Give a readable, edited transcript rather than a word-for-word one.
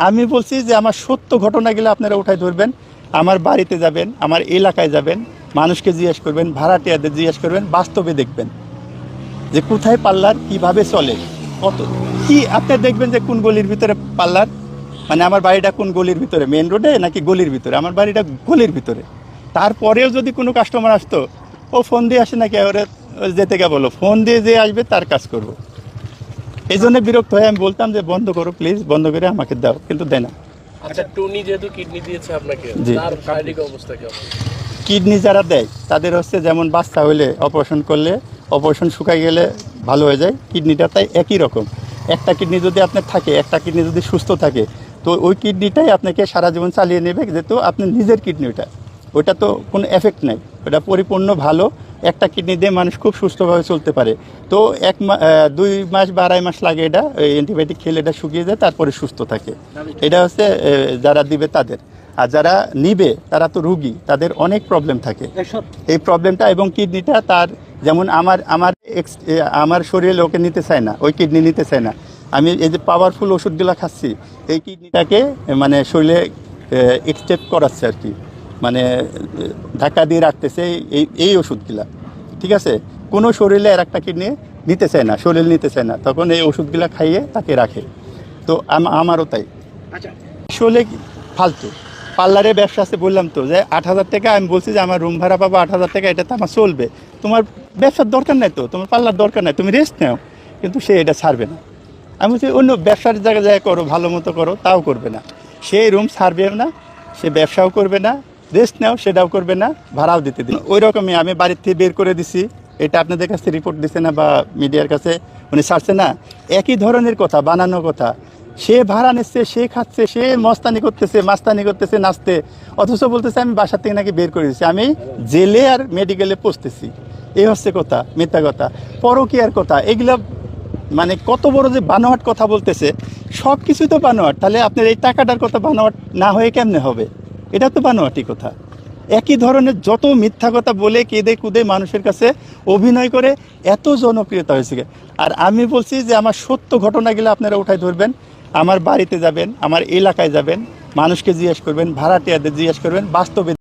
আমি বলছি যে আমার সত্য ঘটনাগুলো আপনারা উঠাই ধরবেন, আমার বাড়িতে যাবেন, আমার এলাকায় যাবেন, মানুষকে জিজ্ঞেস করবেন, ভাড়াটিয়াদের জিজ্ঞেস করবেন, বাস্তবে দেখবেন যে কোথায় পাল্লার কীভাবে চলে, কত কি আপনি দেখবেন যে কোন গলির ভিতরে পাল্লার, মানে আমার বাড়িটা কোন গলির ভিতরে, মেন রোডে নাকি গলির ভিতরে, আমার বাড়িটা গলির ভিতরে। তারপরেও যদি কোনো কাস্টমার আসতো, ও ফোন দিয়ে আসে নাকি, ওরা যেতে গে বলো, ফোন দিয়ে যে আসবে তার কাজ করব। এই জন্য বিরক্ত হয়ে আমি বলতাম যে বন্ধ করো প্লিজ, বন্ধ করে আমাকে দাও, কিন্তু দেয় না। আচ্ছা, টনি যেহেতু কিডনি দিয়েছে আপনাকে, তার শারীরিক অবস্থা কেমন? কিডনি যারা দেয় তাদের হচ্ছে যেমন বাচ্চা হইলে অপারেশন করলে, অপারেশন শুকাই গেলে ভালো হয়ে যায়, কিডনিটা তাই একই রকম। একটা কিডনি যদি আপনার থাকে, একটা কিডনি যদি সুস্থ থাকে, তো ওই কিডনিটাই আপনাকে সারা জীবন চালিয়ে নেবে, যেহেতু আপনার নিজের কিডনি ওটা তো কোনো এফেক্ট নাই, ওটা পরিপূর্ণ ভালো। একটা কিডনি দিয়ে মানুষ খুব সুস্থভাবে চলতে পারে। তো 2 মাস বা 2.5 মাস লাগে, এটা অ্যান্টিবায়োটিক খেলে এটা শুকিয়ে যায়, তারপরে সুস্থ থাকে। এটা হচ্ছে যারা দিবে তাদের। আর যারা নিবে তারা তো রুগী, তাদের অনেক প্রবলেম থাকে। এই প্রবলেমটা এবং কিডনিটা তার, যেমন আমার শরীরে ওকে নিতে চায় না, ওই কিডনি নিতে চায় না। আমি এই যে পাওয়ারফুল ওষুধগুলো খাচ্ছি, এই কিডনিটাকে মানে শরীরে এক্সটেপ করাচ্ছে আর কি, মানে ধাক্কা দিয়ে রাখতেছে এই ওষুধগুলা। ঠিক আছে, কোনো শরীরে আর একটা কিডনি নিতে চায় না, শরীর নিতে চায় না, তখন এই ওষুধগুলা খাইয়ে তাকে রাখে। তো আমারও তাই। আসলে ফালতু পার্লারে ব্যবসা আছে, বললাম তো যে 8,000 টাকা, আমি বলছি যে আমার রুম ভাড়া পাবো 8,000 টাকা, এটা তো আমার চলবে, তোমার ব্যবসার দরকার নাই, তো তোমার পার্লার দরকার নাই, তুমি রেস্ট নাও। কিন্তু সে এটা ছাড়বে না। আমি বলছি অন্য ব্যবসার জায়গায় করো, ভালো মতো করো, তাও করবে না। সে রুম ছাড়বেও না, সে ব্যবসাও করবে না, রেস্ট নাও সেটাও করবে না, ভাড়াও দিতে দিন। ওই রকমই আমি বাড়ির থেকে বের করে দিছি, এটা আপনাদের কাছে রিপোর্ট দিচ্ছে না বা মিডিয়ার কাছে উনি ছাড়ছে না, একই ধরনের কথা, বানানো কথা। সে ভাড়া নিচ্ছে, সে খাচ্ছে, সে মাস্তানি করতেছে নাচতে, অথচ বলতেছে আমি বাসা থেকে নাকি বের করে দিচ্ছি, আমি জেলে আর মেডিকেলে পৌঁছতেছি। এই হচ্ছে কথা, মিথ্যা কথা, পরকীয়ার কথা, এগুলা মানে কত বড় যে বানোয়াট কথা বলতেছে, সব কিছুই তো বানোয়াট। তাহলে আপনার এই টাকাটার কথা বানোয়াট না হয়ে কেমনে হবে? এটা তো বানোয়াটি কথা। একই ধরনের যত মিথ্যা কথা বলে কেঁদে কুদে মানুষের কাছে অভিনয় করে এত জনপ্রিয়তা হয়েছে। আর আমি বলছি যে আমার সত্য ঘটনাগুলো আপনারা উঠাই ধরবেন, আমার বাড়িতে যাবেন, আমার এলাকায় যাবেন, মানুষকে জিজ্ঞেস করবেন, ভাড়াটিয়াদের জিজ্ঞেস করবেন, বাস্তবে